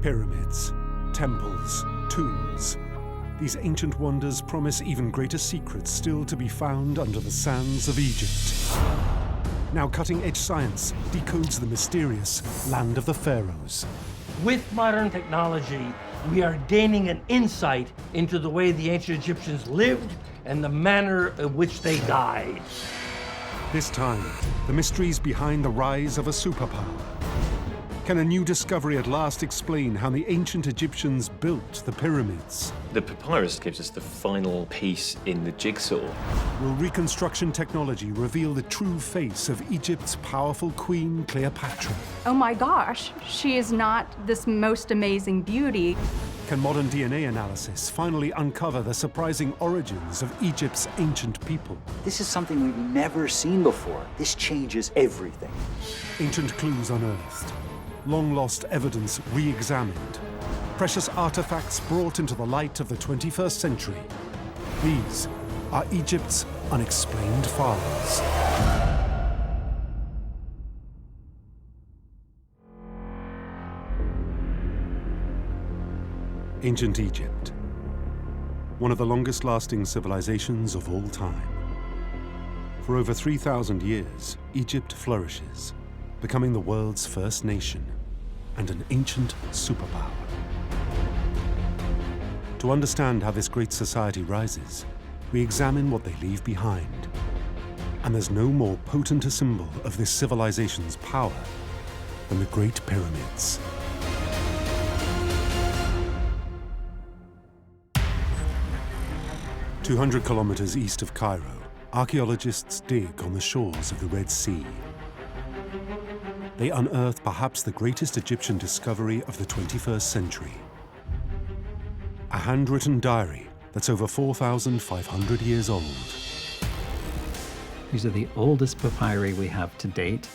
Pyramids, temples, tombs. These ancient wonders promise even greater secrets still to be found under the sands of Egypt. Now cutting-edge science decodes the mysterious land of the pharaohs. With modern technology, we are gaining an insight into the way the ancient Egyptians lived and the manner in which they died. This time, the mysteries behind the rise of a superpower. Can a new discovery at last explain how the ancient Egyptians built the pyramids? The papyrus gives us the final piece in the jigsaw. Will reconstruction technology reveal the true face of Egypt's powerful Queen Cleopatra? Oh my gosh, she is not this most amazing beauty. Can modern DNA analysis finally uncover the surprising origins of Egypt's ancient people? This is something we've never seen before. This changes everything. Ancient clues unearthed, long-lost evidence re-examined, precious artifacts brought into the light of the 21st century. These are Egypt's unexplained files. Ancient Egypt, one of the longest-lasting civilizations of all time. For over 3,000 years, Egypt flourishes, becoming the world's first nation and an ancient superpower. To understand how this great society rises, we examine what they leave behind. And there's no more potent a symbol of this civilization's power than the Great Pyramids. "200 kilometers east of Cairo, archaeologists dig on the shores of the Red Sea. They unearth perhaps the greatest Egyptian discovery of the 21st century. A handwritten diary that's over 4,500 years old. These are the oldest papyri we have to date.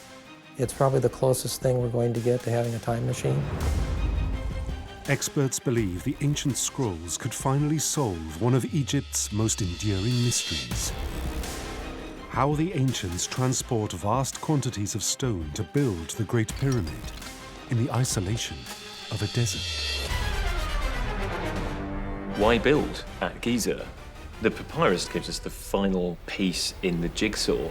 It's probably the closest thing we're going to get to having a time machine. Experts believe the ancient scrolls could finally solve one of Egypt's most enduring mysteries. How the ancients transport vast quantities of stone to build the Great Pyramid in the isolation of a desert. Why build at Giza? The papyrus gives us the final piece in the jigsaw.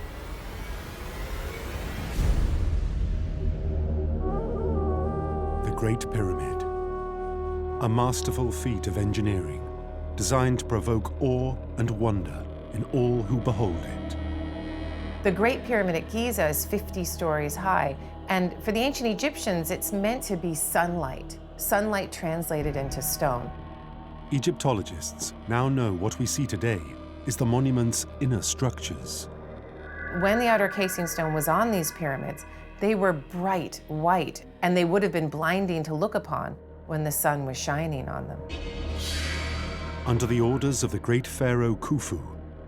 The Great Pyramid. A masterful feat of engineering, designed to provoke awe and wonder in all who behold it. The Great Pyramid at Giza is 50 stories high, and for the ancient Egyptians, it's meant to be sunlight translated into stone. Egyptologists now know what we see today is the monument's inner structures. When the outer casing stone was on these pyramids, they were bright white, and they would have been blinding to look upon when the sun was shining on them. Under the orders of the great pharaoh Khufu,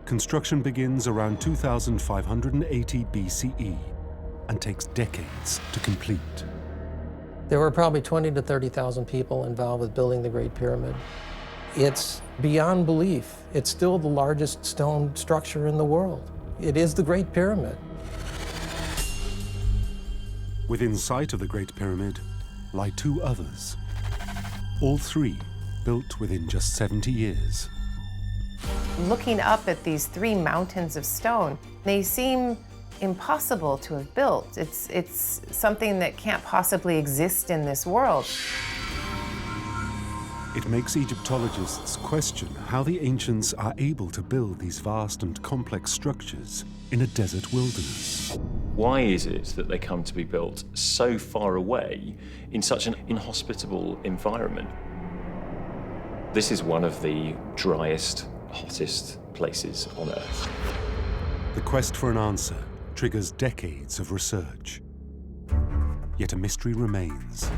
construction begins around 2580 BCE and takes decades to complete. There were probably 20 to 30,000 people involved with building the Great Pyramid. It's beyond belief. It's still the largest stone structure in the world. It is the Great Pyramid. Within sight of the Great Pyramid lie two others. All three built within just 70 years. Looking up at these three mountains of stone, they seem impossible to have built. It's something that can't possibly exist in this world. It makes Egyptologists question how the ancients are able to build these vast and complex structures in a desert wilderness. Why is it that they come to be built so far away in such an inhospitable environment? This is one of the driest, hottest places on Earth. The quest for an answer triggers decades of research. Yet a mystery remains.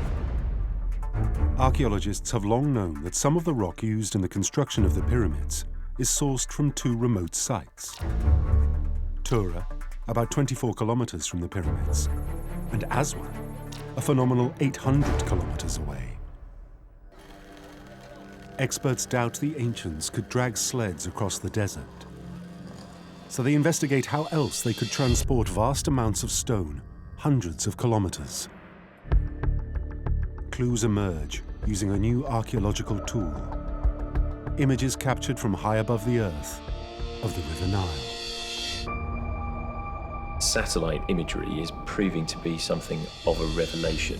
Archaeologists have long known that some of the rock used in the construction of the pyramids is sourced from two remote sites. Tura, about 24 kilometers from the pyramids, and Aswan, a phenomenal 800 kilometers away. Experts doubt the ancients could drag sleds across the desert. So they investigate how else they could transport vast amounts of stone hundreds of kilometers. Clues emerge using a new archaeological tool. Images captured from high above the earth of the River Nile. Satellite imagery is proving to be something of a revelation.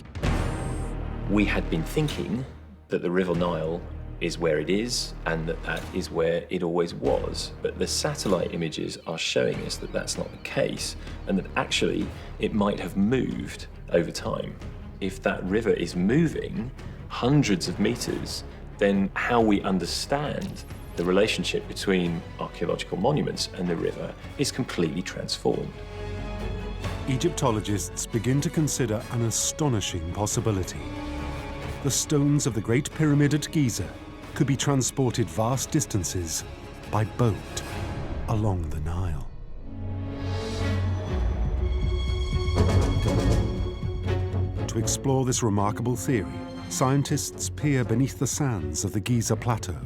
We had been thinking that the River Nile is where it is and that that is where it always was. But the satellite images are showing us that that's not the case and that actually it might have moved over time. If that river is moving hundreds of meters, then how we understand the relationship between archaeological monuments and the river is completely transformed. Egyptologists begin to consider an astonishing possibility. The stones of the Great Pyramid at Giza could be transported vast distances by boat along the Nile. To explore this remarkable theory, scientists peer beneath the sands of the Giza Plateau.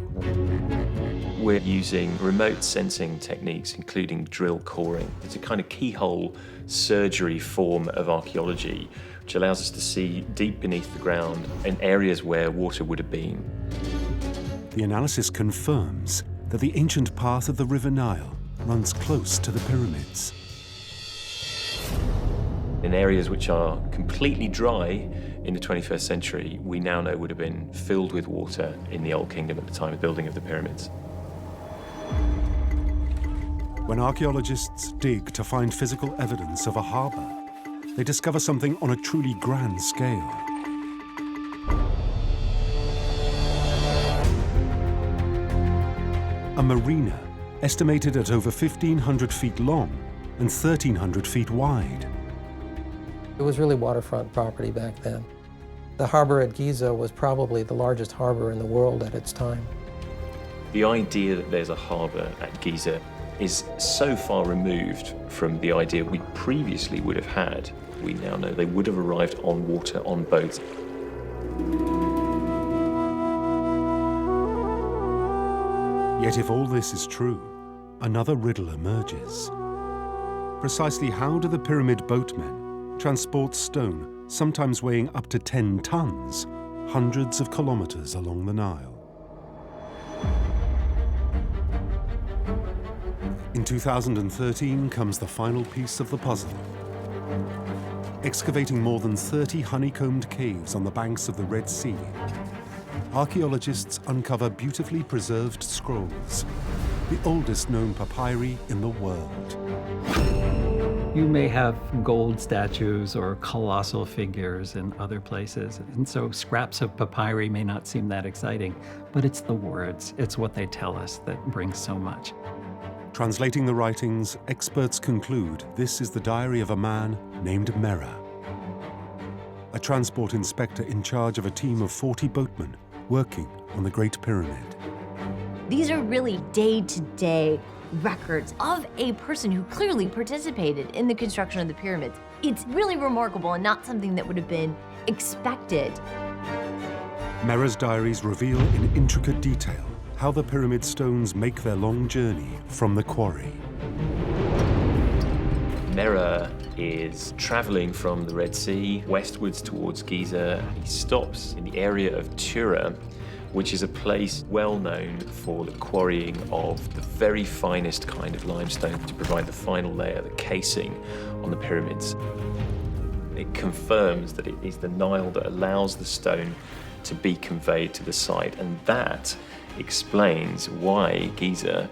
We're using remote sensing techniques, including drill coring. It's a kind of keyhole surgery form of archaeology, which allows us to see deep beneath the ground in areas where water would have been. The analysis confirms that the ancient path of the River Nile runs close to the pyramids. In areas which are completely dry in the 21st century, we now know would have been filled with water in the Old Kingdom at the time of building of the pyramids. When archaeologists dig to find physical evidence of a harbour, they discover something on a truly grand scale. A marina estimated at over 1,500 feet long and 1,300 feet wide. It was really waterfront property back then. The harbor at Giza was probably the largest harbor in the world at its time. The idea that there's a harbour at Giza is so far removed from the idea we previously would have had. We now know they would have arrived on water, on boats. Yet if all this is true, another riddle emerges. Precisely how do the pyramid boatmen transport stone, sometimes weighing up to 10 tons, hundreds of kilometers along the Nile? In 2013 comes the final piece of the puzzle. Excavating more than 30 honeycombed caves on the banks of the Red Sea, archaeologists uncover beautifully preserved scrolls, the oldest known papyri in the world. You may have gold statues or colossal figures in other places, and so scraps of papyri may not seem that exciting, but it's the words, it's what they tell us that brings so much. Translating the writings, experts conclude this is the diary of a man named Mera, a transport inspector in charge of a team of 40 boatmen working on the Great Pyramid. These are really day-to-day records of a person who clearly participated in the construction of the pyramids. It's really remarkable and not something that would have been expected. Mera's diaries reveal in intricate detail how the pyramid stones make their long journey from the quarry. Mera is traveling from the Red Sea westwards towards Giza. He stops in the area of Tura, which is a place well known for the quarrying of the very finest kind of limestone to provide the final layer, the casing on the pyramids. It confirms that it is the Nile that allows the stone to be conveyed to the site, and that explains why Giza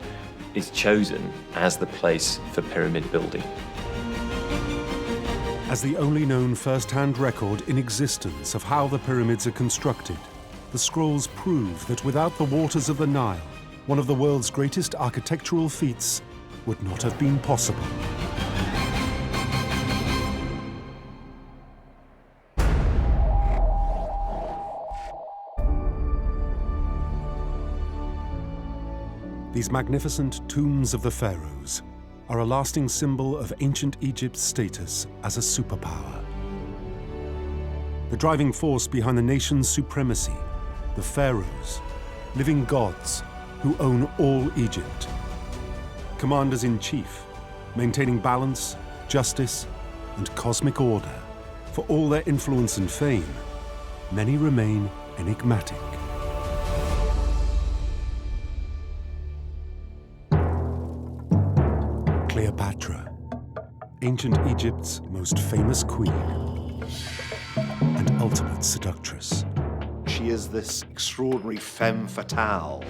is chosen as the place for pyramid building. As the only known first-hand record in existence of how the pyramids are constructed, the scrolls prove that without the waters of the Nile, one of the world's greatest architectural feats would not have been possible. These magnificent tombs of the pharaohs are a lasting symbol of ancient Egypt's status as a superpower. The driving force behind the nation's supremacy, the pharaohs, living gods who own all Egypt. Commanders-in-chief, maintaining balance, justice, and cosmic order. For all their influence and fame, many remain enigmatic. Cleopatra, ancient Egypt's most famous queen and ultimate seductress. She is this extraordinary femme fatale.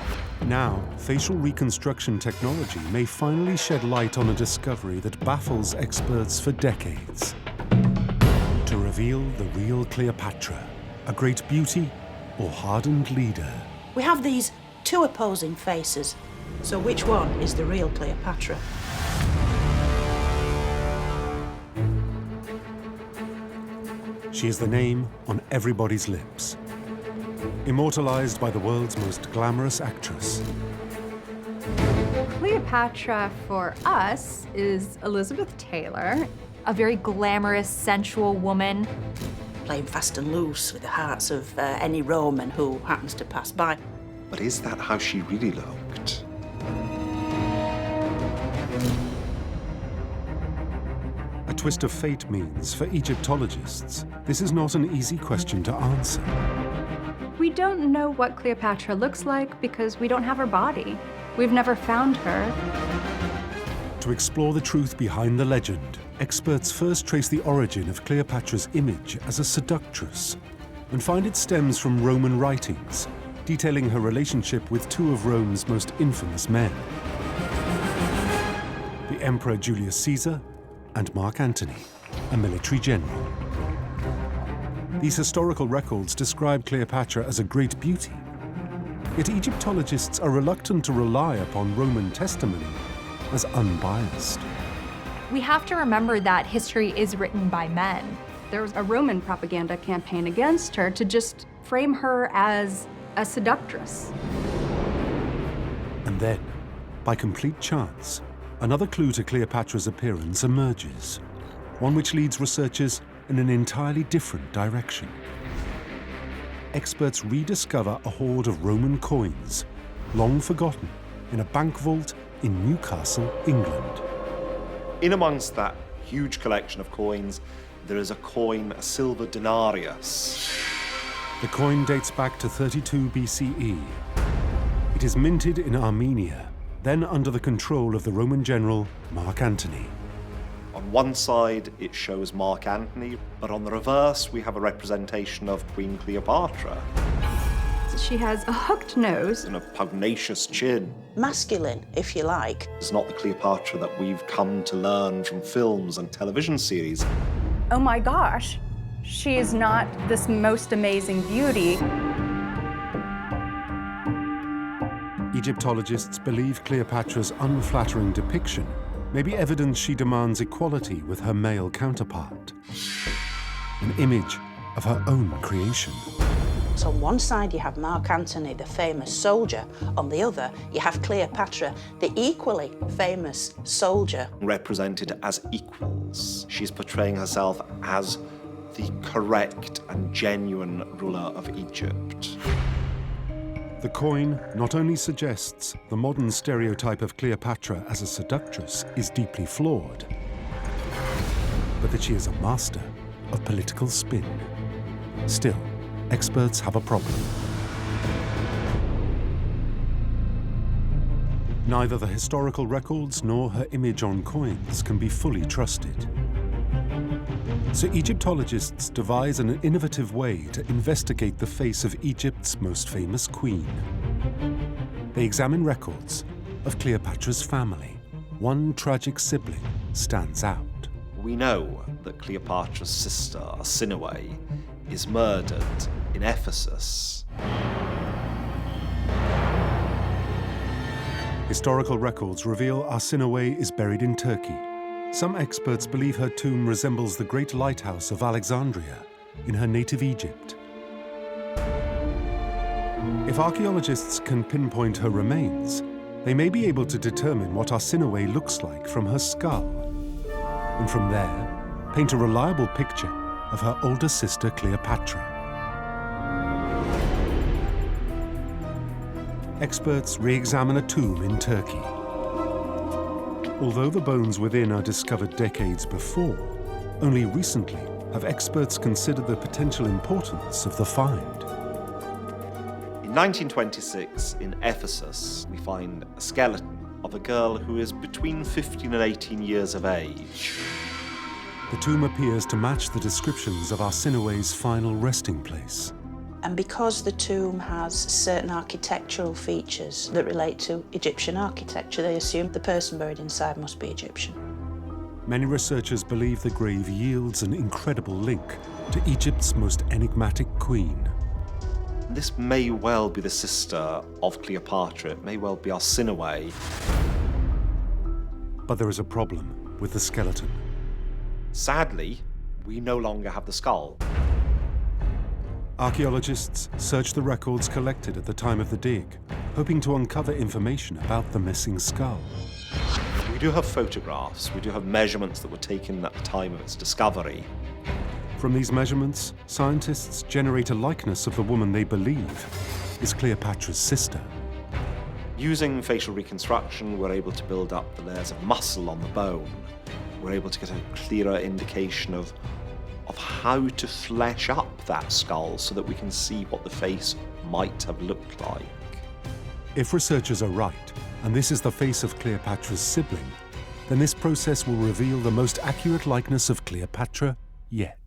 Now, facial reconstruction technology may finally shed light on a discovery that baffles experts for decades. To reveal the real Cleopatra, a great beauty or hardened leader. We have these two opposing faces. So which one is the real Cleopatra? She is the name on everybody's lips. Immortalized by the world's most glamorous actress. Cleopatra for us is Elizabeth Taylor, a very glamorous, sensual woman. Playing fast and loose with the hearts of any Roman who happens to pass by. But is that how she really looked? A twist of fate means, for Egyptologists, this is not an easy question to answer. We don't know what Cleopatra looks like because we don't have her body. We've never found her. To explore the truth behind the legend, experts first trace the origin of Cleopatra's image as a seductress and find it stems from Roman writings, detailing her relationship with two of Rome's most infamous men, the Emperor Julius Caesar and Mark Antony, a military general. These historical records describe Cleopatra as a great beauty. Yet Egyptologists are reluctant to rely upon Roman testimony as unbiased. We have to remember that history is written by men. There was a Roman propaganda campaign against her to just frame her as a seductress. And then, by complete chance, another clue to Cleopatra's appearance emerges, one which leads researchers in an entirely different direction. Experts rediscover a hoard of Roman coins, long forgotten, in a bank vault in Newcastle, England. In amongst that huge collection of coins, there is a coin, a silver denarius. The coin dates back to 32 BCE. It is minted in Armenia, then under the control of the Roman general Mark Antony. On one side, it shows Mark Antony, but on the reverse, we have a representation of Queen Cleopatra. She has a hooked nose And a pugnacious chin. Masculine, if you like. It's not the Cleopatra that we've come to learn from films and television series. Oh my gosh, she is not this most amazing beauty. Egyptologists believe Cleopatra's unflattering depiction may be evidence she demands equality with her male counterpart, an image of her own creation. So on one side you have Mark Antony, the famous soldier. On the other, you have Cleopatra, the equally famous soldier. Represented as equals. She's portraying herself as the correct and genuine ruler of Egypt. The coin not only suggests the modern stereotype of Cleopatra as a seductress is deeply flawed, but that she is a master of political spin. Still, experts have a problem. Neither the historical records nor her image on coins can be fully trusted. So Egyptologists devise an innovative way to investigate the face of Egypt's most famous queen. They examine records of Cleopatra's family. One tragic sibling stands out. We know that Cleopatra's sister, Arsinoe, is murdered in Ephesus. Historical records reveal Arsinoe is buried in Turkey. Some experts believe her tomb resembles the Great Lighthouse of Alexandria in her native Egypt. If archaeologists can pinpoint her remains, they may be able to determine what Arsinoe looks like from her skull, and from there, paint a reliable picture of her older sister Cleopatra. Experts re-examine a tomb in Turkey. Although the bones within are discovered decades before, only recently have experts considered the potential importance of the find. In 1926, in Ephesus, we find a skeleton of a girl who is between 15 and 18 years of age. The tomb appears to match the descriptions of Arsinoe's final resting place. And because the tomb has certain architectural features that relate to Egyptian architecture, they assume the person buried inside must be Egyptian. Many researchers believe the grave yields an incredible link to Egypt's most enigmatic queen. This may well be the sister of Cleopatra. It may well be Arsinoe. But there is a problem with the skeleton. Sadly, we no longer have the skull. Archaeologists search the records collected at the time of the dig, hoping to uncover information about the missing skull. We do have photographs, we do have measurements that were taken at the time of its discovery. From these measurements, scientists generate a likeness of the woman they believe is Cleopatra's sister. Using facial reconstruction, we're able to build up the layers of muscle on the bone. We're able to get a clearer indication of how to flesh up that skull so that we can see what the face might have looked like. If researchers are right, and this is the face of Cleopatra's sibling, then this process will reveal the most accurate likeness of Cleopatra yet.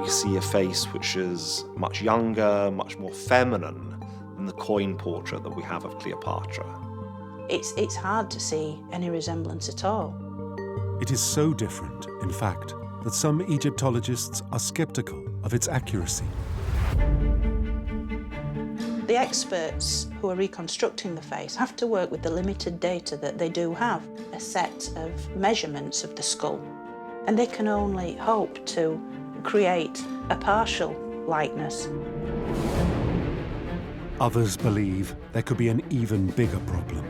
We see a face which is much younger, much more feminine than the coin portrait that we have of Cleopatra. It's hard to see any resemblance at all. It is so different, in fact, that some Egyptologists are skeptical of its accuracy. The experts who are reconstructing the face have to work with the limited data that they do have, a set of measurements of the skull, and they can only hope to create a partial likeness. Others believe there could be an even bigger problem.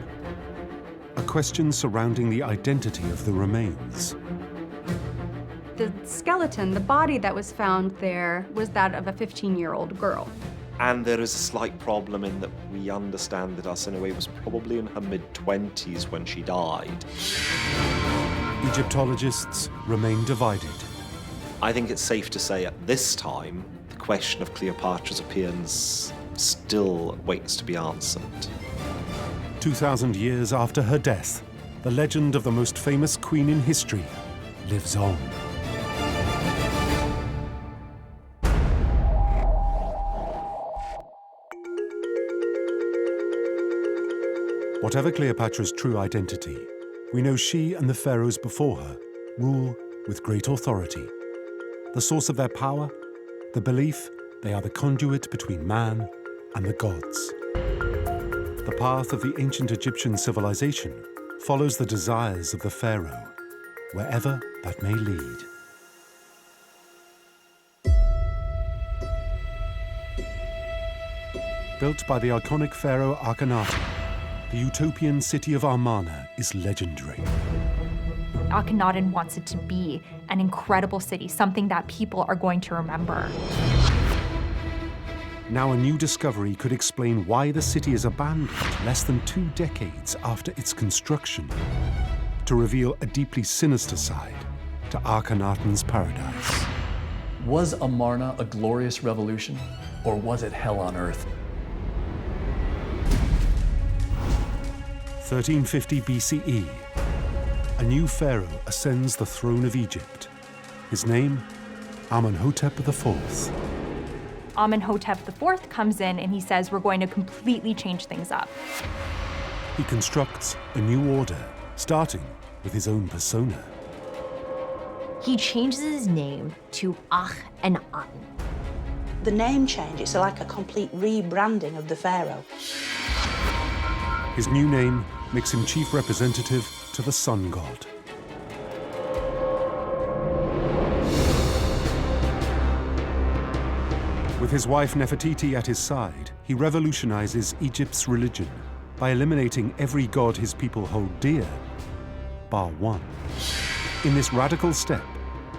A question surrounding the identity of the remains. The skeleton, the body that was found there, was that of a 15-year-old girl. And there is a slight problem in that we understand that Arsinoe was probably in her mid-20s when she died. Egyptologists remain divided. I think it's safe to say at this time, the question of Cleopatra's appearance still waits to be answered. 2,000 years after her death, the legend of the most famous queen in history lives on. Whatever Cleopatra's true identity, we know she and the pharaohs before her rule with great authority. The source of their power, the belief they are the conduit between man and the gods. The path of the ancient Egyptian civilization follows the desires of the pharaoh, wherever that may lead. Built by the iconic pharaoh Akhenaten, the utopian city of Amarna is legendary. Akhenaten wants it to be an incredible city, something that people are going to remember. Now a new discovery could explain why the city is abandoned less than 2 decades after its construction, to reveal a deeply sinister side to Akhenaten's paradise. Was Amarna a glorious revolution, or was it hell on earth? 1350 BCE, a new pharaoh ascends the throne of Egypt. His name, Amenhotep IV. Amenhotep IV comes in and he says, we're going to completely change things up. He constructs a new order, starting with his own persona. He changes his name to Akhenaten. The name change, it's like a complete rebranding of the pharaoh. His new name makes him chief representative to the sun god. With his wife Nefertiti at his side, he revolutionizes Egypt's religion by eliminating every god his people hold dear, bar one. In this radical step,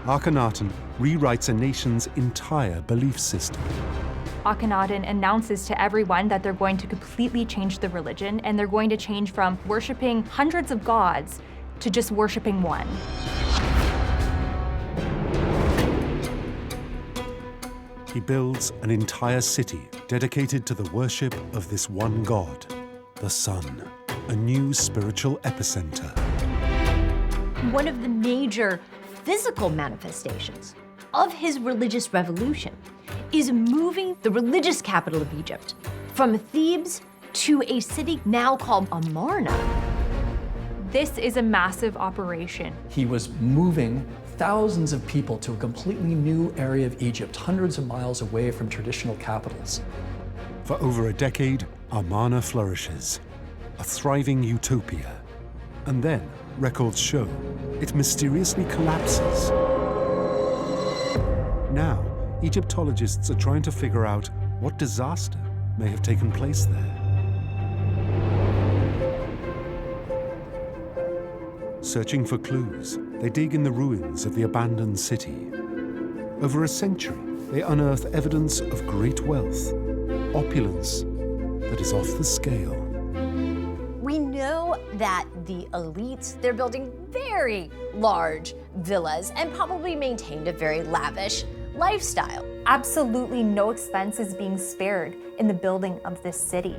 Akhenaten rewrites a nation's entire belief system. Akhenaten announces to everyone that they're going to completely change the religion, and they're going to change from worshiping hundreds of gods to just worshiping one. he builds an entire city dedicated to the worship of this one god, the sun, a new spiritual epicenter. One of the major physical manifestations of his religious revolution is moving the religious capital of Egypt from Thebes to a city now called Amarna. This is a massive operation. He was moving thousands of people to a completely new area of Egypt, hundreds of miles away from traditional capitals. For over a decade, Amarna flourishes, a thriving utopia. And then, records show, it mysteriously collapses. Now, Egyptologists are trying to figure out what disaster may have taken place there. Searching for clues, they dig in the ruins of the abandoned city. Over a century, they unearth evidence of great wealth, opulence that is off the scale. We know that the elites, they're building very large villas and probably maintained a very lavish lifestyle. Absolutely no expense is being spared in the building of this city.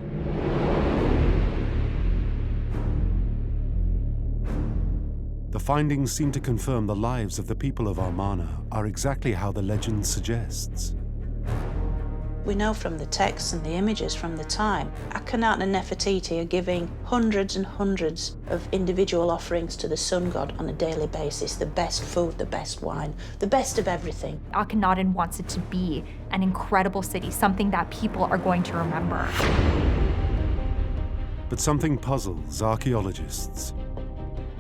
The findings seem to confirm the lives of the people of Amarna are exactly how the legend suggests. We know from the texts and the images from the time, Akhenaten and Nefertiti are giving hundreds and hundreds of individual offerings to the sun god on a daily basis. The best food, the best wine, the best of everything. Akhenaten wants it to be an incredible city, something that people are going to remember. But something puzzles archaeologists.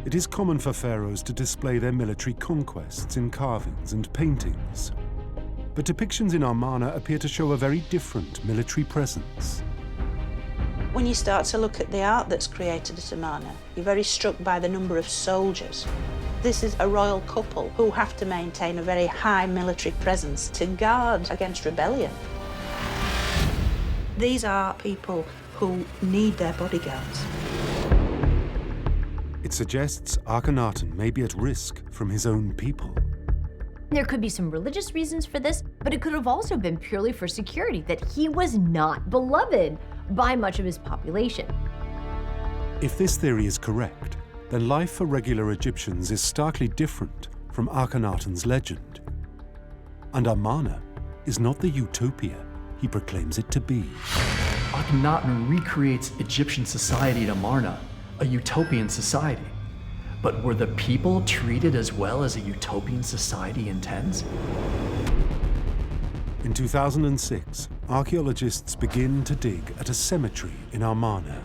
It is common for pharaohs to display their military conquests in carvings and paintings. But depictions in Amarna appear to show a very different military presence. When you start to look at the art that's created at Amarna, you're very struck by the number of soldiers. This is a royal couple who have to maintain a very high military presence to guard against rebellion. These are people who need their bodyguards. It suggests Akhenaten may be at risk from his own people. There could be some religious reasons for this, but it could have also been purely for security, that he was not beloved by much of his population. If this theory is correct, then life for regular Egyptians is starkly different from Akhenaten's legend. And Amarna is not the utopia he proclaims it to be. Akhenaten recreates Egyptian society at Amarna, a utopian society. But were the people treated as well as a utopian society intends? In 2006, archaeologists begin to dig at a cemetery in Amarna.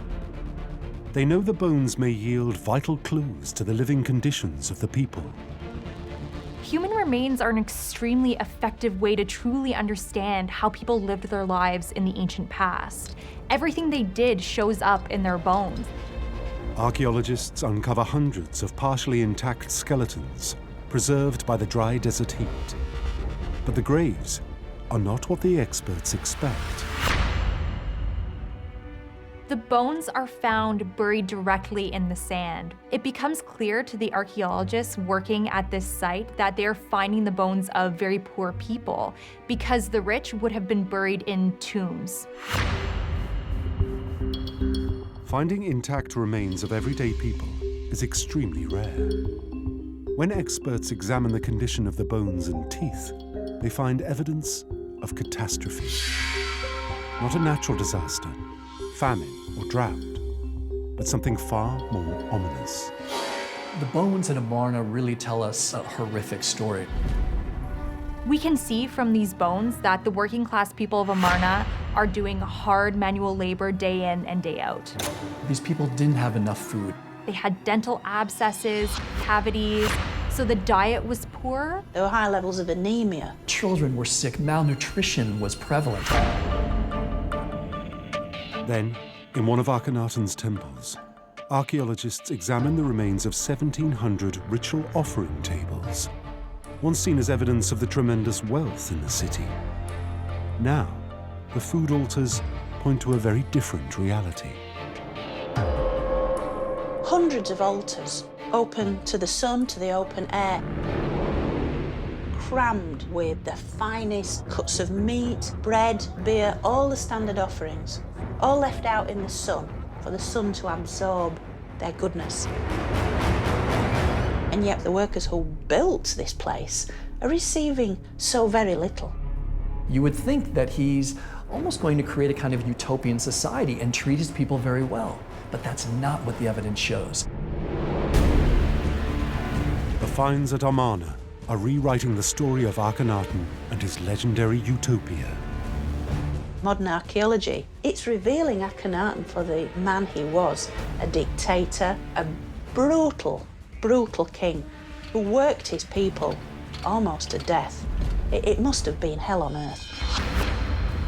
They know the bones may yield vital clues to the living conditions of the people. Human remains are an extremely effective way to truly understand how people lived their lives in the ancient past. Everything they did shows up in their bones. Archaeologists uncover hundreds of partially intact skeletons, preserved by the dry desert heat. But the graves are not what the experts expect. The bones are found buried directly in the sand. It becomes clear to the archaeologists working at this site that they're finding the bones of very poor people, because the rich would have been buried in tombs. Finding intact remains of everyday people is extremely rare. When experts examine the condition of the bones and teeth, they find evidence of catastrophe. Not a natural disaster, famine or drought, but something far more ominous. The bones in Amarna really tell us a horrific story. We can see from these bones that the working class people of Amarna are doing hard manual labor day in and day out. These people didn't have enough food. They had dental abscesses, cavities, so the diet was poor. There were high levels of anemia. Children were sick, malnutrition was prevalent. Then, in one of Akhenaten's temples, archaeologists examine the remains of 1,700 ritual offering tables, once seen as evidence of the tremendous wealth in the city. Now, the food altars point to a very different reality. Hundreds of altars open to the sun, to the open air. crammed with the finest cuts of meat, bread, beer, all the standard offerings, all left out in the sun for the sun to absorb their goodness. And yet the workers who built this place are receiving so very little. You would think that he's almost going to create a kind of utopian society and treat his people very well, but that's not what the evidence shows. The finds at Amarna are rewriting the story of Akhenaten and his legendary utopia. Modern archaeology, it's revealing Akhenaten for the man he was, a dictator, a brutal, brutal king who worked his people almost to death. It must have been hell on earth.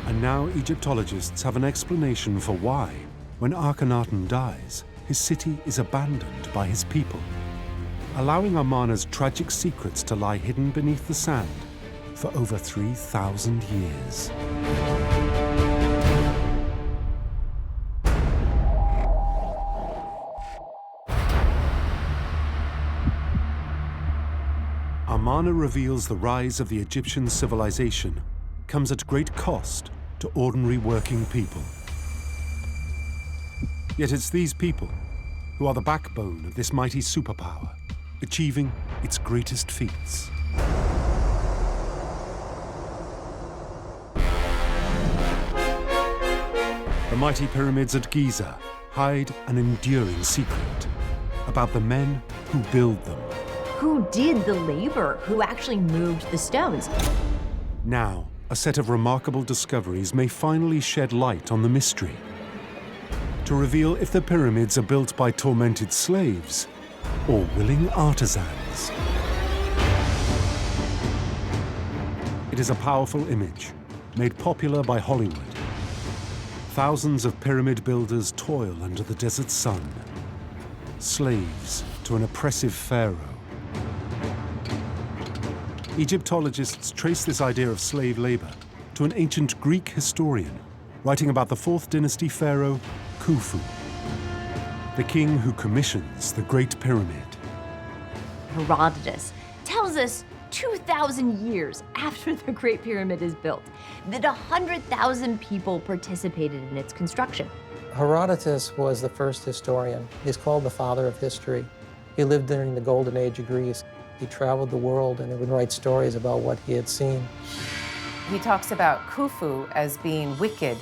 And now Egyptologists have an explanation for why, when Akhenaten dies, his city is abandoned by his people, allowing Amarna's tragic secrets to lie hidden beneath the sand for over 3,000 years. Amarna reveals the rise of the Egyptian civilization comes at great cost to ordinary working people. Yet it's these people who are the backbone of this mighty superpower, achieving its greatest feats. The mighty pyramids at Giza hide an enduring secret about the men who build them. Who did the labor? Who actually moved the stones? Now, a set of remarkable discoveries may finally shed light on the mystery, to reveal if the pyramids are built by tormented slaves or willing artisans. It is a powerful image, made popular by Hollywood. Thousands of pyramid builders toil under the desert sun, slaves to an oppressive pharaoh. Egyptologists trace this idea of slave labor to an ancient Greek historian writing about the 4th dynasty pharaoh Khufu, the king who commissions the Great Pyramid. Herodotus tells us 2,000 years after the Great Pyramid is built that 100,000 people participated in its construction. Herodotus was the first historian. He's called the father of history. He lived during the golden age of Greece. He traveled the world and he would write stories about what he had seen. He talks about Khufu as being wicked,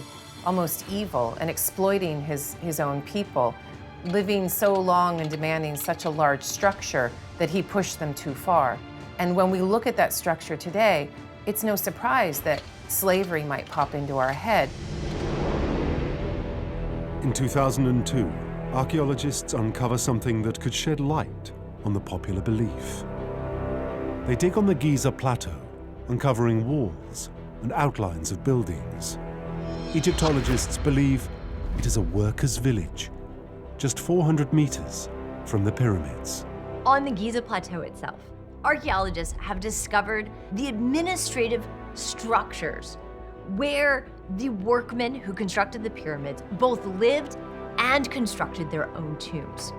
almost evil, and exploiting his own people, living so long and demanding such a large structure that he pushed them too far. And when we look at that structure today, it's no surprise that slavery might pop into our head. In 2002, archaeologists uncover something that could shed light on the popular belief. They dig on the Giza plateau, uncovering walls and outlines of buildings. Egyptologists believe it is a workers' village, just 400 meters from the pyramids. On the Giza plateau itself, archaeologists have discovered the administrative structures where the workmen who constructed the pyramids both lived and constructed their own tombs.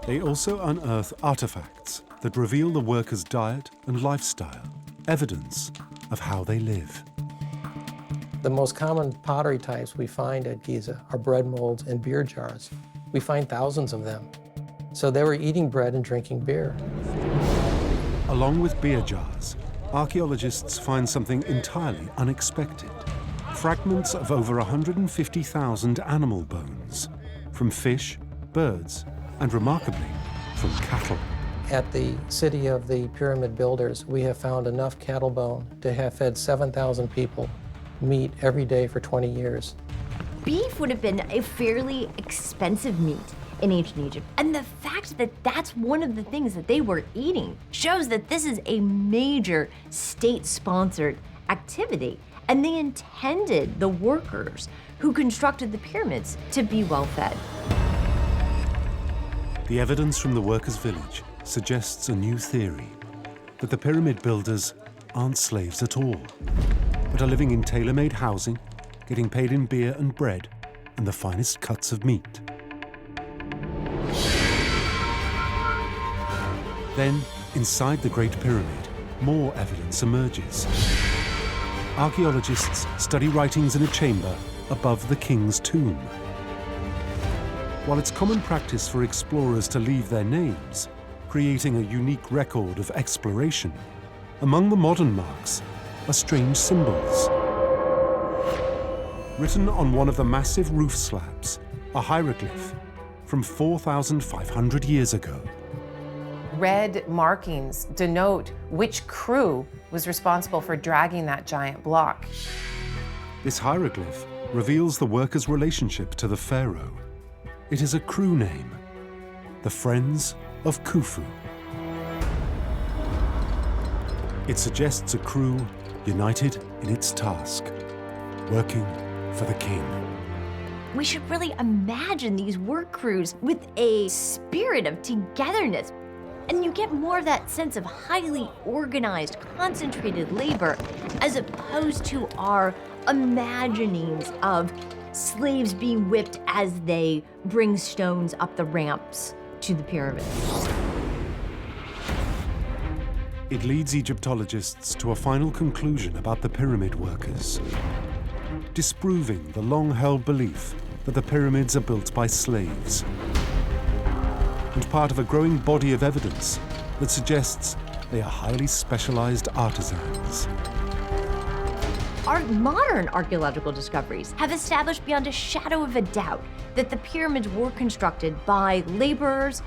They also unearth artifacts that reveal the workers' diet and lifestyle, evidence of how they live. The most common pottery types we find at Giza are bread molds and beer jars. We find thousands of them. So they were eating bread and drinking beer. Along with beer jars, archaeologists find something entirely unexpected. Fragments of over 150,000 animal bones, from fish, birds, and remarkably, from cattle. At the city of the pyramid builders, we have found enough cattle bone to have fed 7,000 people meat every day for 20 years. Beef would have been a fairly expensive meat in ancient Egypt. And the fact that that's one of the things that they were eating shows that this is a major state-sponsored activity. And they intended the workers who constructed the pyramids to be well-fed. The evidence from the workers' village suggests a new theory, that the pyramid builders aren't slaves at all, but are living in tailor-made housing, getting paid in beer and bread, and the finest cuts of meat. Then, Inside the Great Pyramid, more evidence emerges. Archaeologists study writings in a chamber above the king's tomb. While it's common practice for explorers to leave their names, creating a unique record of exploration, among the modern marks are strange symbols. Written on one of the massive roof slabs, a hieroglyph from 4,500 years ago. Red markings denote which crew was responsible for dragging that giant block. This hieroglyph reveals the workers' relationship to the pharaoh. It is a crew name, the Friends of Khufu. It suggests a crew united in its task, working for the king. We should really imagine these work crews with a spirit of togetherness. And you get more of that sense of highly organized, concentrated labor, as opposed to our imaginings of slaves being whipped as they bring stones up the ramps to the pyramid. It leads Egyptologists to a final conclusion about the pyramid workers, disproving the long-held belief that the pyramids are built by slaves, and part of a growing body of evidence that suggests they are highly specialized artisans. Our modern archaeological discoveries have established beyond a shadow of a doubt that the pyramids were constructed by laborers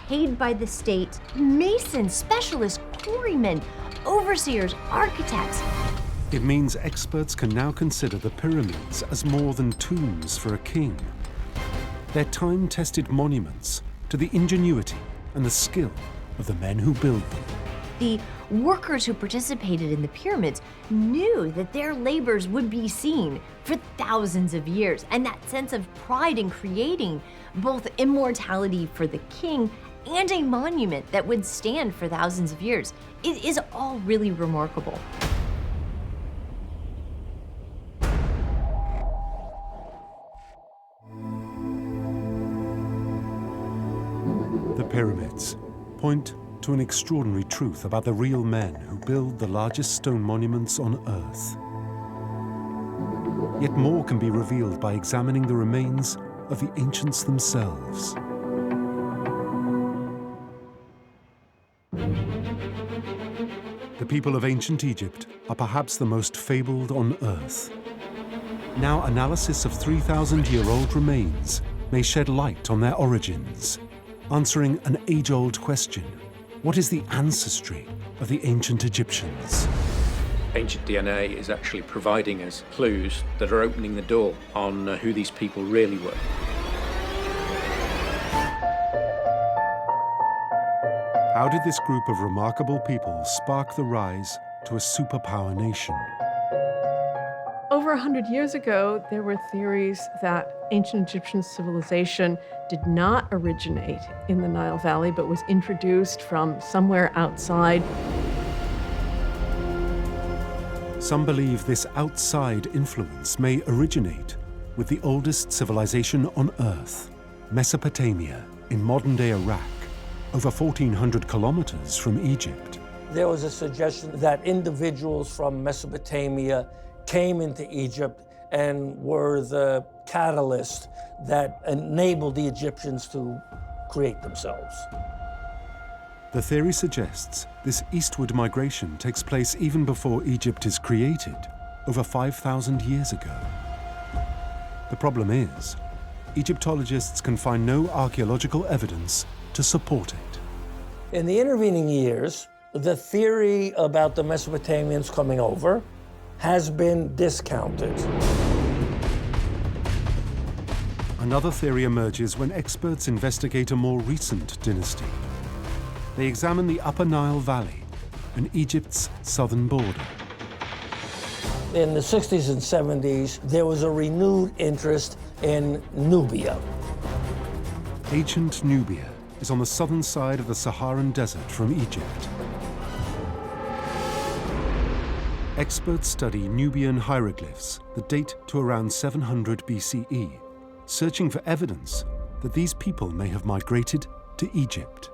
paid by the state, masons, specialists, quarrymen, overseers, architects. It means experts can now consider the pyramids as more than tombs for a king. They're time-tested monuments to the ingenuity and the skill of the men who build them. The workers who participated in the pyramids knew that their labors would be seen for thousands of years, and that sense of pride in creating both immortality for the king and a monument that would stand for thousands of years. It is all really remarkable. The pyramids point to an extraordinary truth about the real men who build the largest stone monuments on Earth. Yet more can be revealed by examining the remains of the ancients themselves. The people of ancient Egypt are perhaps the most fabled on Earth. Now analysis of 3,000-year-old remains may shed light on their origins, answering an age-old question: what is the ancestry of the ancient Egyptians? Ancient DNA is actually providing us clues that are opening the door on who these people really were. How did this group of remarkable people spark the rise to a superpower nation? Over 100 years ago, there were theories that ancient Egyptian civilization did not originate in the Nile Valley, but was introduced from somewhere outside. Some believe this outside influence may originate with the oldest civilization on Earth, Mesopotamia, in modern-day Iraq, over 1,400 kilometers from Egypt. There was a suggestion that individuals from Mesopotamia came into Egypt and were the catalyst that enabled the Egyptians to create themselves. The theory suggests this eastward migration takes place even before Egypt is created, over 5,000 years ago. The problem is, Egyptologists can find no archaeological evidence to support it. In the intervening years, the theory about the Mesopotamians coming over has been discounted. Another theory emerges when experts investigate a more recent dynasty. They examine the Upper Nile Valley and Egypt's southern border. In the 60s and 70s, there was a renewed interest in Nubia. Ancient Nubia is on the southern side of the Saharan desert from Egypt. Experts study Nubian hieroglyphs that date to around 700 BCE, searching for evidence that these people may have migrated to Egypt.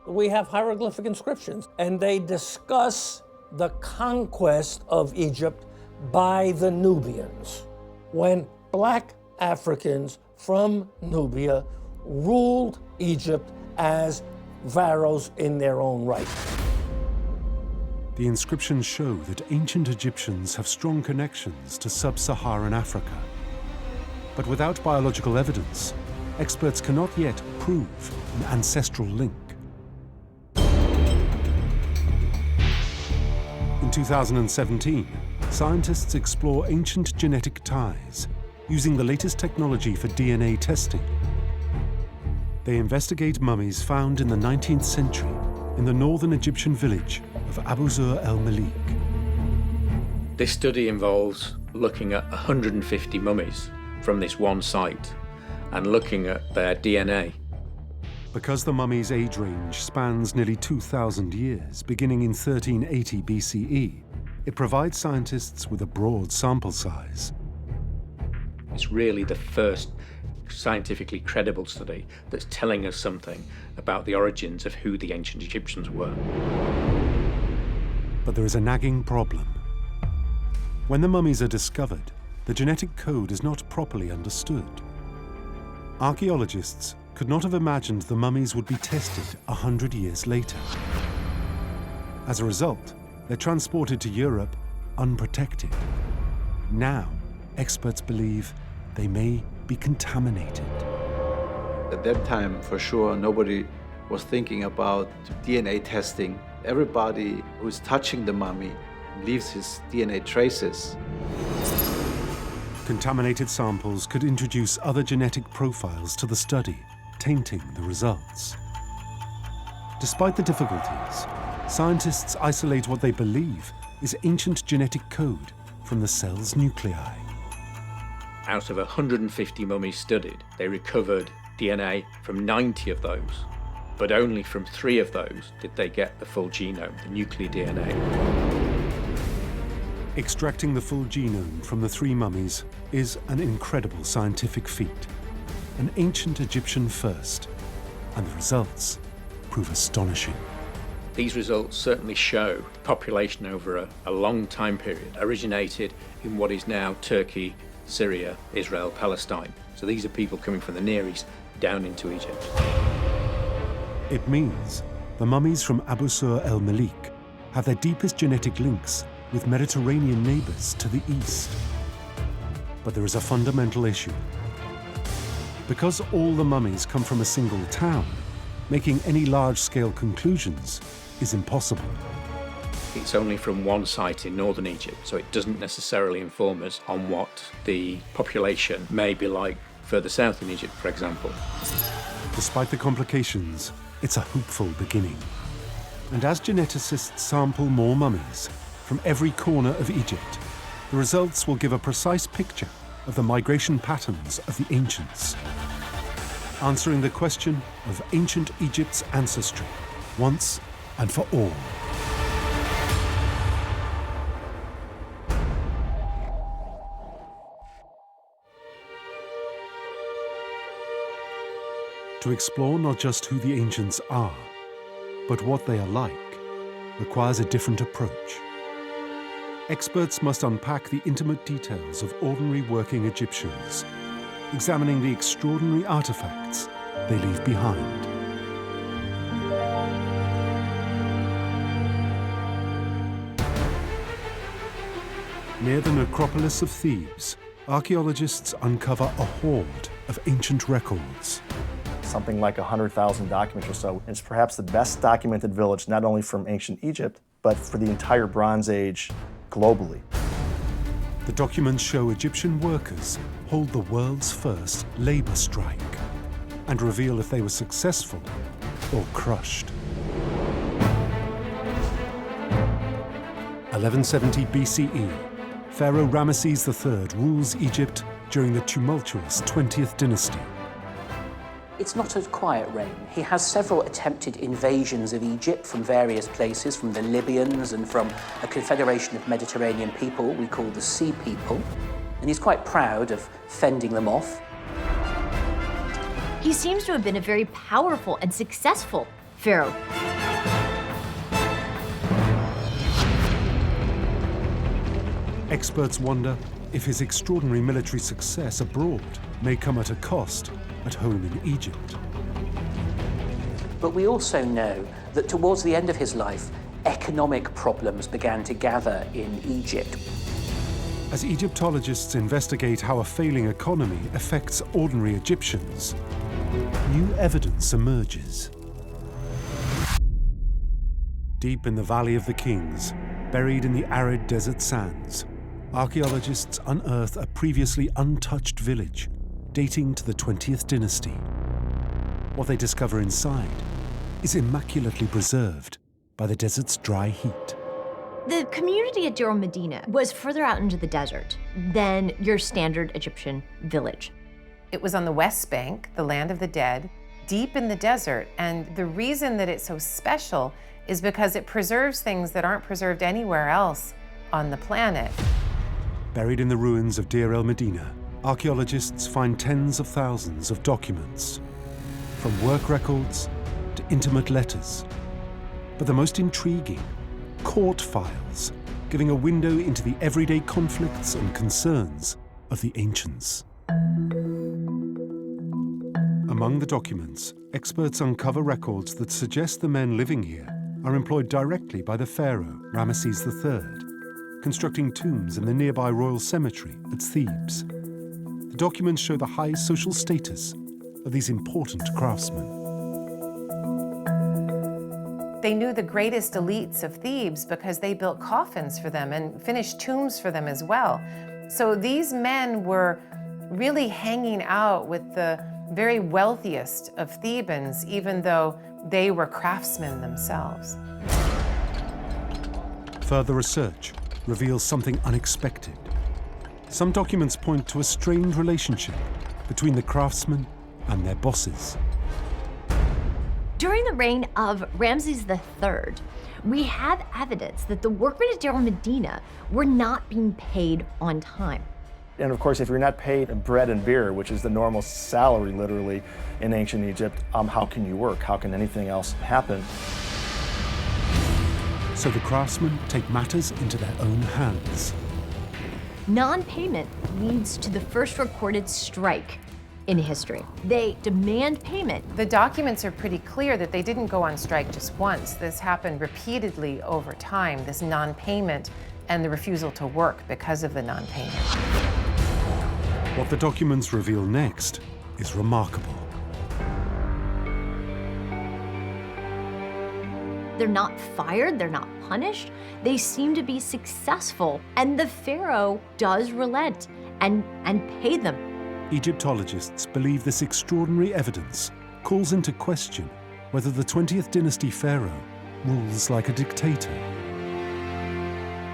We have hieroglyphic inscriptions, and they discuss the conquest of Egypt by the Nubians, when black Africans from Nubia ruled Egypt as pharaohs in their own right. The inscriptions show that ancient Egyptians have strong connections to sub-Saharan Africa. But without biological evidence, experts cannot yet prove an ancestral link. In 2017, scientists explore ancient genetic ties using the latest technology for DNA testing. They investigate mummies found in the 19th century in the northern Egyptian village of Abu Zur el-Malik. This study involves looking at 150 mummies from this one site and looking at their DNA. Because the mummy's age range spans nearly 2,000 years, beginning in 1380 BCE, it provides scientists with a broad sample size. It's really the first scientifically credible study that's telling us something about the origins of who the ancient Egyptians were. But there is a nagging problem. When the mummies are discovered, the genetic code is not properly understood. Archaeologists could not have imagined the mummies would be tested 100 years later. As a result, they're transported to Europe unprotected. Now, experts believe they may be contaminated. At that time, for sure, nobody was thinking about DNA testing. Everybody who's touching the mummy leaves his DNA traces. Contaminated samples could introduce other genetic profiles to the study, tainting the results. Despite the difficulties, scientists isolate what they believe is ancient genetic code from the cell's nuclei. Out of 150 mummies studied, they recovered DNA from 90 of those, but only from 3 of those did they get the full genome, the nuclear DNA. Extracting the full genome from the 3 mummies is an incredible scientific feat, an ancient Egyptian first, and the results prove astonishing. These results certainly show population over a long time period originated in what is now Turkey, Syria, Israel, Palestine. So these are people coming from the Near East down into Egypt. It means the mummies from Abu Zur el-Malik have their deepest genetic links with Mediterranean neighbors to the east. But there is a fundamental issue. Because all the mummies come from a single town, making any large-scale conclusions is impossible. It's only from one site in northern Egypt, so it doesn't necessarily inform us on what the population may be like further south in Egypt, for example. Despite the complications, it's a hopeful beginning. And as geneticists sample more mummies from every corner of Egypt, the results will give a precise picture of the migration patterns of the ancients, answering the question of ancient Egypt's ancestry once and for all. To explore not just who the ancients are, but what they are like, requires a different approach. Experts must unpack the intimate details of ordinary working Egyptians, examining the extraordinary artifacts they leave behind. Near the necropolis of Thebes, archaeologists uncover a hoard of ancient records. Something like 100,000 documents or so. It's perhaps the best documented village, not only from ancient Egypt, but for the entire Bronze Age globally. The documents show Egyptian workers hold the world's first labor strike and reveal if they were successful or crushed. 1170 BCE, Pharaoh Ramesses III rules Egypt during the tumultuous 20th dynasty. It's not a quiet reign. He has several attempted invasions of Egypt from various places, from the Libyans and from a confederation of Mediterranean people we call the Sea People. And he's quite proud of fending them off. He seems to have been a very powerful and successful Pharaoh. Experts wonder if his extraordinary military success abroad may come at a cost at home in Egypt. But we also know that towards the end of his life, economic problems began to gather in Egypt. As Egyptologists investigate how a failing economy affects ordinary Egyptians, new evidence emerges. Deep in the Valley of the Kings, buried in the arid desert sands, archaeologists unearth a previously untouched village dating to the 20th dynasty. What they discover inside is immaculately preserved by the desert's dry heat. The community at Deir el-Medina was further out into the desert than your standard Egyptian village. It was on the West Bank, the land of the dead, deep in the desert. And the reason that it's so special is because it preserves things that aren't preserved anywhere else on the planet. Buried in the ruins of Deir el-Medina, archaeologists find tens of thousands of documents, from work records to intimate letters. But the most intriguing, court files, giving a window into the everyday conflicts and concerns of the ancients. Among the documents, experts uncover records that suggest the men living here are employed directly by the pharaoh, Ramesses III, constructing tombs in the nearby royal cemetery at Thebes. The documents show the high social status of these important craftsmen. They knew the greatest elites of Thebes because they built coffins for them and finished tombs for them as well. So these men were really hanging out with the very wealthiest of Thebans, even though they were craftsmen themselves. Further research reveals something unexpected. Some documents point to a strained relationship between the craftsmen and their bosses. During the reign of Ramses III, we have evidence that the workmen at Deir el-Medina were not being paid on time. And of course, if you're not paid in bread and beer, which is the normal salary literally in ancient Egypt, how can you work? How can anything else happen? So the craftsmen take matters into their own hands. Non-payment leads to the first recorded strike in history. They demand payment. The documents are pretty clear that they didn't go on strike just once. This happened repeatedly over time, this non-payment and the refusal to work because of the non-payment. What the documents reveal next is remarkable. They're not fired, they're not punished. They seem to be successful, and the pharaoh does relent and pay them. Egyptologists believe this extraordinary evidence calls into question whether the 20th dynasty pharaoh rules like a dictator.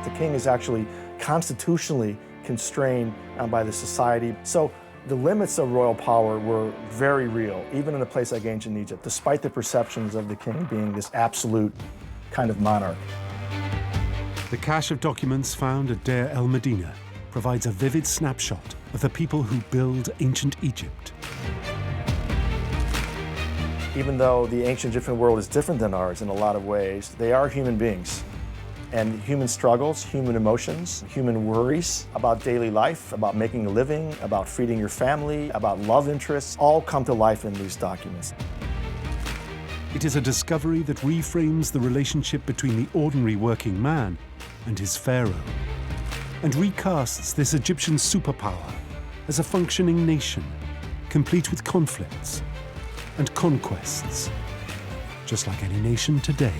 The king is actually constitutionally constrained by the society. So the limits of royal power were very real, even in a place like ancient Egypt, despite the perceptions of the king being this absolute kind of monarch. The cache of documents found at Deir el-Medina provides a vivid snapshot of the people who build ancient Egypt. Even though the ancient Egyptian world is different than ours in a lot of ways, they are human beings. And human struggles, human emotions, human worries about daily life, about making a living, about feeding your family, about love interests, all come to life in these documents. It is a discovery that reframes the relationship between the ordinary working man and his pharaoh, and recasts this Egyptian superpower as a functioning nation, complete with conflicts and conquests, just like any nation today.